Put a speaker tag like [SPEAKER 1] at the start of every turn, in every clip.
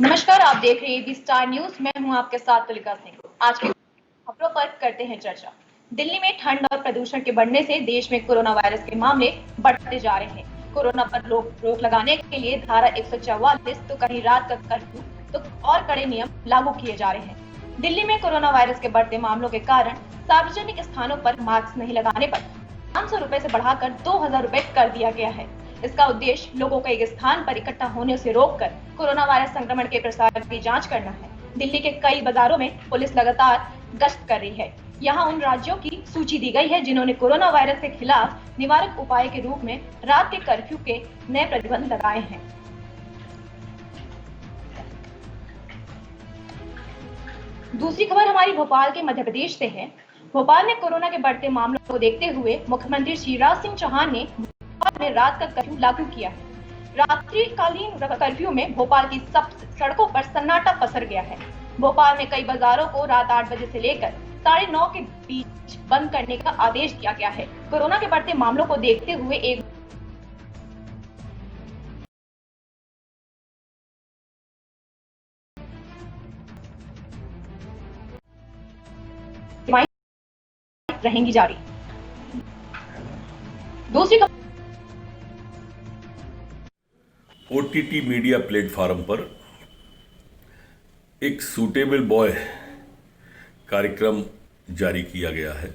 [SPEAKER 1] नमस्कार, आप देख रहे हैं स्टार न्यूज। मैं हूं आपके साथ तुलिका सिंह। आज की खबरों पर करते हैं चर्चा। दिल्ली में ठंड और प्रदूषण के बढ़ने से देश में कोरोना वायरस के मामले बढ़ते जा रहे हैं। कोरोना पर रोक लगाने के लिए धारा 144 तो कहीं रात का कर्फ्यू तो और कड़े नियम लागू किए जा रहे हैं। दिल्ली में कोरोना वायरस के बढ़ते मामलों के कारण सार्वजनिक स्थानों पर मास्क नहीं लगाने पर 500 रुपए से बढ़ाकर 2000 रुपए कर दिया गया है। इसका उद्देश्य लोगों को एक स्थान पर इकट्ठा होने से रोककर कोरोना वायरस संक्रमण के प्रसार की जांच करना है। दिल्ली के कई बाजारों में पुलिस लगातार गश्त कर रही है। यहाँ उन राज्यों की सूची दी गई है जिन्होंने कोरोना वायरस के खिलाफ निवारक उपाय के रूप में रात के कर्फ्यू के नए प्रतिबंध लगाए हैं। दूसरी खबर हमारी भोपाल के मध्य प्रदेश से है। भोपाल में कोरोना के बढ़ते मामलों को देखते हुए मुख्यमंत्री शिवराज सिंह चौहान ने भोपाल में रात का कर्फ्यू लागू किया है। रात्रिकालीन कर्फ्यू में भोपाल की सब सड़कों पर सन्नाटा पसर गया है। भोपाल में कई बाजारों को रात 8 बजे से लेकर 9:30 के बीच बंद करने का आदेश दिया गया है। कोरोना के बढ़ते मामलों को देखते हुए एक रहेंगी जारी। दूसरी
[SPEAKER 2] ओटीटी मीडिया प्लेटफॉर्म पर एक सूटेबल बॉय कार्यक्रम जारी किया गया है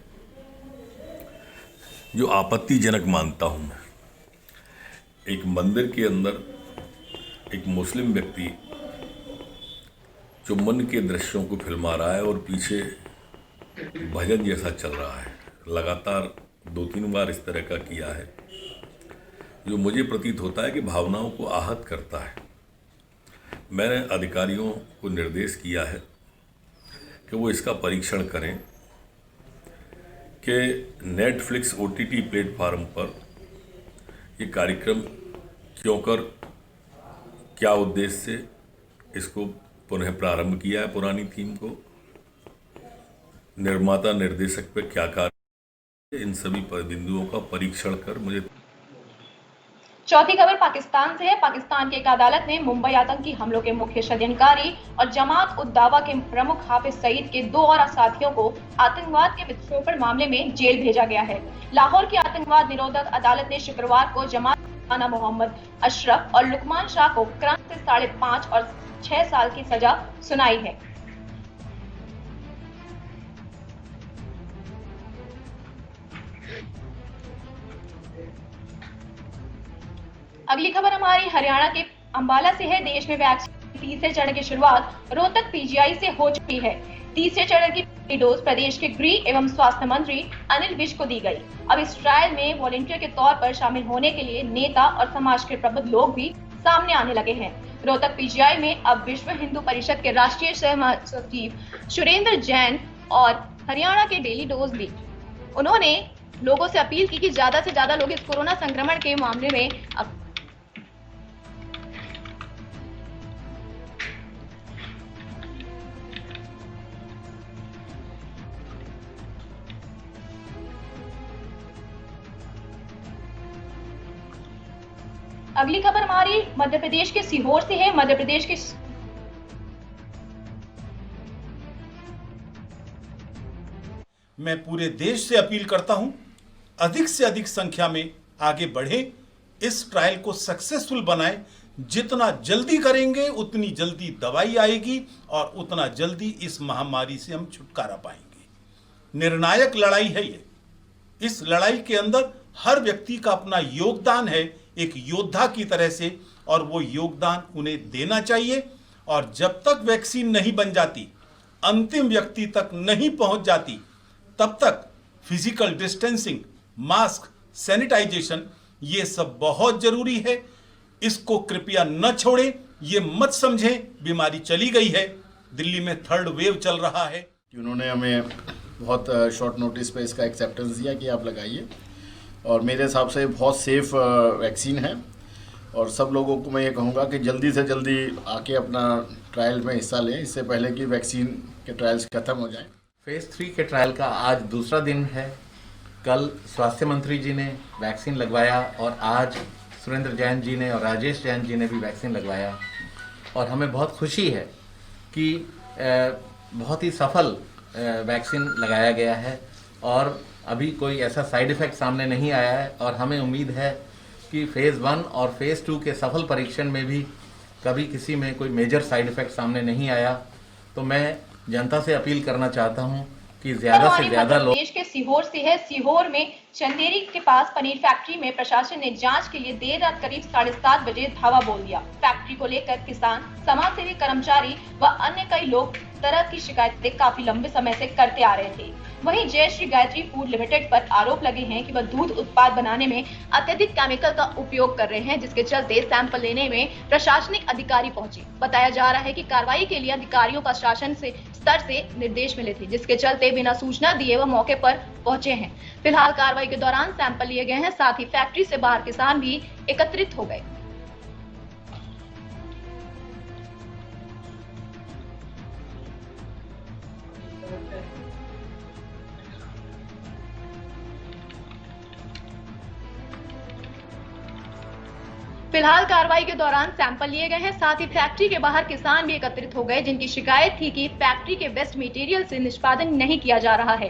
[SPEAKER 2] जो आपत्तिजनक मानता हूं मैं। एक मंदिर के अंदर एक मुस्लिम व्यक्ति चुम्बन के दृश्यों को फिल्मा रहा है और पीछे भजन जैसा चल रहा है। लगातार 2-3 बार इस तरह का किया है जो मुझे प्रतीत होता है कि भावनाओं को आहत करता है। मैंने अधिकारियों को निर्देश किया है कि वो इसका परीक्षण करें कि नेटफ्लिक्स ओटीटी प्लेटफॉर्म पर ये कार्यक्रम क्यों कर, क्या उद्देश्य से इसको पुनः प्रारंभ किया है, पुरानी थीम को, निर्माता निर्देशक पे क्या कार्य, इन सभी बिंदुओं का परीक्षण कर मुझे।
[SPEAKER 1] चौथी खबर पाकिस्तान से है। पाकिस्तान की एक अदालत ने मुंबई आतंकी हमलों के मुख्य षड्यंत्रकारी और जमात उद दावा के प्रमुख हाफिज सईद के 2 और साथियों को आतंकवाद के विस्फोटन मामले में जेल भेजा गया है। लाहौर की आतंकवाद निरोधक अदालत ने शुक्रवार को जमात मोहम्मद अशरफ और लुकमान शाह को क्रांति से 5.5 और 6 साल की सजा सुनाई है। अगली खबर हमारी हरियाणा के अंबाला से है। देश में वैक्सीन तीसरे चरण की शुरुआत रोहतक पीजीआई से हो चुकी है। तीसरे चरण की पहली डोज प्रदेश के गृह एवं स्वास्थ्य मंत्री अनिल विज को दी गई। अब इस ट्रायल में वॉलंटियर के तौर पर शामिल होने के लिए नेता और समाज के प्रबुद्ध लोग भी सामने आने लगे हैं। रोहतक पीजीआई में अब विश्व हिंदू परिषद के राष्ट्रीय सचिव सुरेंद्र जैन और हरियाणा के डेली डोज दी। उन्होंने लोगों से अपील की कि ज्यादा से ज्यादा लोग इस कोरोना संक्रमण के मामले में अगली खबर हमारी मध्य प्रदेश के सीहोर से है। मध्य प्रदेश के
[SPEAKER 3] मैं पूरे देश से अपील करता हूं, अधिक से अधिक संख्या में आगे बढ़े, इस ट्रायल को सक्सेसफुल बनाएं। जितना जल्दी करेंगे उतनी जल्दी दवाई आएगी और उतना जल्दी इस महामारी से हम छुटकारा पाएंगे। निर्णायक लड़ाई है ये। इस लड़ाई के अंदर हर व्यक्ति का अपना योगदान है, एक योद्धा की तरह से, और वो योगदान उन्हें देना चाहिए। और जब तक वैक्सीन नहीं बन जाती, अंतिम व्यक्ति तक नहीं पहुंच जाती, तब तक फिजिकल डिस्टेंसिंग, मास्क, सैनिटाइजेशन, ये सब बहुत जरूरी है। इसको कृपया न छोड़ें। ये मत समझें बीमारी चली गई है। दिल्ली में 3rd वेव चल रहा है।
[SPEAKER 4] उन्होंने हमें बहुत शॉर्ट नोटिस पे इसका एक्सेप्टेंस दिया कि आप लगाइए, और मेरे हिसाब से बहुत सेफ वैक्सीन है। और सब लोगों को मैं ये कहूँगा कि जल्दी से जल्दी आके अपना ट्रायल में हिस्सा लें, इससे पहले कि वैक्सीन के ट्रायल्स खत्म हो जाएं।
[SPEAKER 5] फेज़ 3 के ट्रायल का आज दूसरा दिन है। कल स्वास्थ्य मंत्री जी ने वैक्सीन लगवाया और आज सुरेंद्र जैन जी ने और राजेश जैन जी ने भी वैक्सीन लगवाया। और हमें बहुत खुशी है कि बहुत ही सफल वैक्सीन लगाया गया है और अभी कोई ऐसा साइड इफ़ेक्ट सामने नहीं आया है और हमें उम्मीद है कि फेज़ 1 और फेज़ 2 के सफल परीक्षण में भी कभी किसी में कोई मेजर साइड इफ़ेक्ट सामने नहीं आया। तो मैं जनता से अपील करना चाहता हूं कि ज़्यादा से ज़्यादा लोग।
[SPEAKER 1] देश के सीहोर से है। सीहोर में चंदेरी के पास पनीर फैक्ट्री में प्रशासन ने जांच के लिए देर रात करीब 7:30 बजे धावा बोल दिया। फैक्ट्री को लेकर किसान, समाजसेवी, कर्मचारी व अन्य कई लोग तरह की शिकायतें काफी लंबे समय से करते आ रहे थे। वहीं जयश्री गायत्री फूड लिमिटेड पर आरोप लगे हैं कि वह दूध उत्पाद बनाने में अत्यधिक केमिकल का उपयोग कर रहे हैं, जिसके चलते सैंपल लेने में प्रशासनिक अधिकारी पहुंचे। बताया जा रहा है कि कार्रवाई के लिए अधिकारियों का शासन से स्तर से निर्देश मिले थे, जिसके चलते बिना सूचना दिए वह मौके पर पहुंचे हैं। फिलहाल कार्रवाई के दौरान सैंपल लिए गए हैं, साथ ही फैक्ट्री से बाहर किसान भी एकत्रित हो गए। फिलहाल कार्रवाई के दौरान सैंपल लिए गए हैं, साथ ही फैक्ट्री के बाहर किसान भी एकत्रित हो गए, जिनकी शिकायत थी कि फैक्ट्री के वेस्ट मटेरियल से निष्पादन नहीं किया जा रहा है।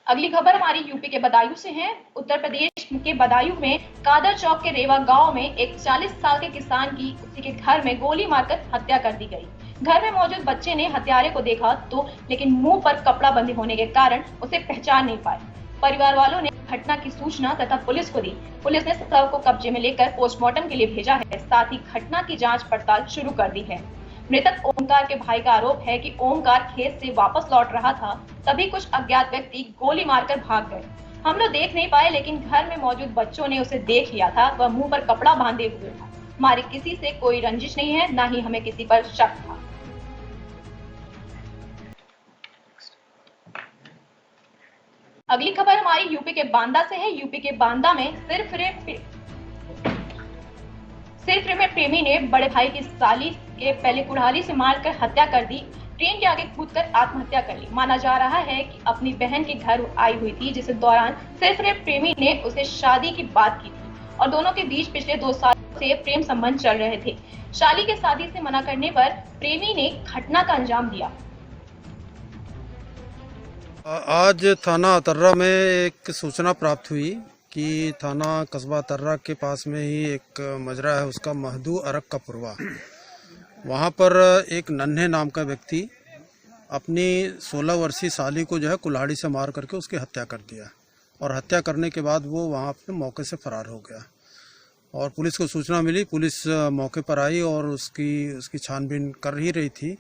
[SPEAKER 1] अगली खबर हमारी यूपी के बदायूं से है। उत्तर प्रदेश के बदायूं में कादर चौक के रेवा गांव में एक 40 साल के किसान की उसी के घर में गोली मारकर हत्या कर दी गई। घर में मौजूद बच्चे ने हत्यारे को देखा तो लेकिन मुंह पर कपड़ा बंधे होने के कारण उसे पहचान नहीं पाए। परिवार वालों ने घटना की सूचना तथा पुलिस को दी। पुलिस ने शव को कब्जे में लेकर पोस्टमार्टम के लिए भेजा है, साथ ही घटना की जांच पड़ताल शुरू कर दी है। मृतक ओमकार के भाई का आरोप है कि ओमकार खेत से वापस लौट रहा था, तभी कुछ अज्ञात व्यक्ति गोली मारकर भाग गए। हम लोग देख नहीं पाए, लेकिन घर में मौजूद बच्चों ने उसे देख लिया था। वह मुंह पर कपड़ा बांधे हुए था। हमारी किसी से कोई रंजिश नहीं है, ना ही हमें किसी पर शक था। अगली खबर हमारी यूपी के बांदा से है। यूपी के बांदा में सिरफिरे में प्रेमी ने बड़े भाई की साली के पहले कुल्हाड़ी से मारकर हत्या कर दी। ट्रेन के आगे कूदकर आत्महत्या कर ली। माना जा रहा है कि अपनी बहन के घर आई हुई थी, जिस दौरान सिरफिरे प्रेमी ने उसे शादी की बात की थी और दोनों के बीच पिछले 2 साल से प्रेम संबंध चल रहे थे। शादी के शादी से मना करने पर प्रेमी ने घटना का अंजाम दिया।
[SPEAKER 6] आज थाना अतर्रा में एक सूचना प्राप्त हुई कि थाना कस्बा अतर्रा के पास में ही एक मजरा है, उसका महदू अरक का पुरवा। वहाँ पर एक नन्हे नाम का व्यक्ति अपनी 16 वर्षीय साली को जो है कुल्हाड़ी से मार करके उसकी हत्या कर दिया और हत्या करने के बाद वो वहाँ अपने मौके से फरार हो गया और पुलिस को सूचना मिली। पुलिस मौके पर आई और उसकी छानबीन कर ही रही थी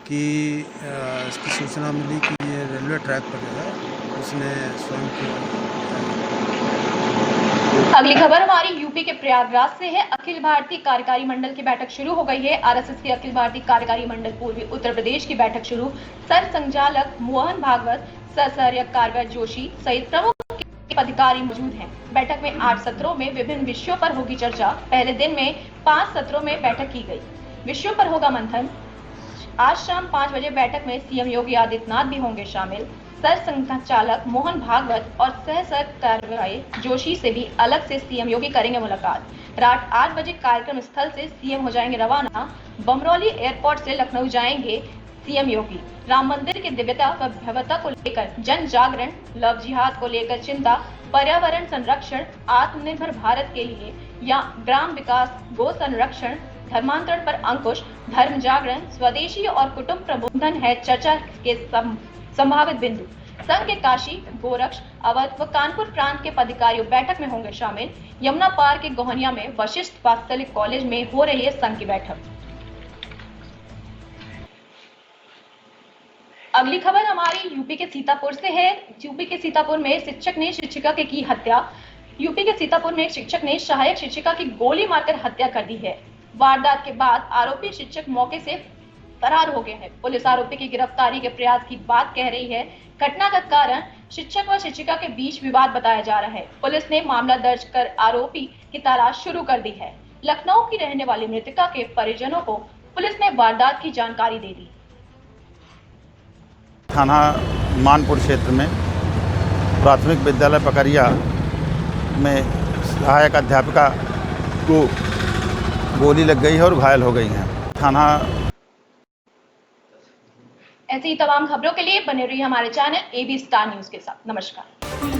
[SPEAKER 6] कि इसकी सूचना मिली कि ये रेलवे ट्रैक पर जो है उसने स्वयं को।
[SPEAKER 1] अगली खबर हमारी यूपी के प्रयागराज से है। अखिल भारतीय कार्यकारी मंडल की बैठक शुरू हो गई है। आरएसएस के अखिल भारतीय कार्यकारी मंडल पूर्वी उत्तर प्रदेश की बैठक शुरू। सर संचालक मोहन भागवत, सर कार्य जोशी सहित प्रमुख अधिकारी मौजूद हैं। बैठक में 8 सत्रों में विभिन्न विषयों पर होगी चर्चा। पहले दिन में 5 सत्रों में बैठक की गई। विषयों पर होगा मंथन। आज शाम 5 बजे बैठक में सीएम योगी आदित्यनाथ भी होंगे शामिल। सर संचालक मोहन भागवत और सर कार्य जोशी से भी अलग से सीएम योगी करेंगे मुलाकात। रात 8 बजे कार्यक्रम स्थल से सीएम हो जाएंगे रवाना। बमरौली एयरपोर्ट से लखनऊ जाएंगे सीएम योगी। राम मंदिर की दिव्यता व भव्यता को लेकर जन जागरण, लव जिहाद को लेकर चिंता, पर्यावरण संरक्षण, आत्मनिर्भर भारत के लिए या ग्राम विकास, गो संरक्षण, धर्मांतरण पर अंकुश, धर्म जागरण, स्वदेशी और कुटुंब प्रबंधन है चर्चा के संभावित बिंदु। संघ के काशी, गोरक्ष, अवध व कानपुर प्रांत के पदाधिकारी बैठक में होंगे शामिल। यमुना पार के गोहनिया में वशिष्ठ वात्सल्य कॉलेज में हो रही है संघ की बैठक। अगली खबर हमारी यूपी के सीतापुर से है। यूपी के सीतापुर में शिक्षक ने शिक्षिका की हत्या। यूपी के सीतापुर में एक शिक्षक ने सहायक शिक्षिका की गोली मारकर हत्या कर दी है। वारदात के बाद आरोपी शिक्षक मौके से फरार हो गए हैं। पुलिस आरोपी की गिरफ्तारी के प्रयास की बात कह रही है। घटना का कारण शिक्षक व शिक्षिका के बीच विवाद बताया जा रहा है। पुलिस ने मामला दर्ज कर आरोपी की तलाश शुरू कर दी है। लखनऊ की रहने वाली मृतका के परिजनों को पुलिस ने वारदात की जानकारी दे दी।
[SPEAKER 7] थाना मानपुर क्षेत्र में प्राथमिक विद्यालय पकरिया में सहायक अध्यापिका को गोली लग गई है और घायल हो गई हैं। थाना
[SPEAKER 1] ऐसी ही तमाम खबरों के लिए बने रहिए हमारे चैनल AB स्टार न्यूज के साथ। नमस्कार।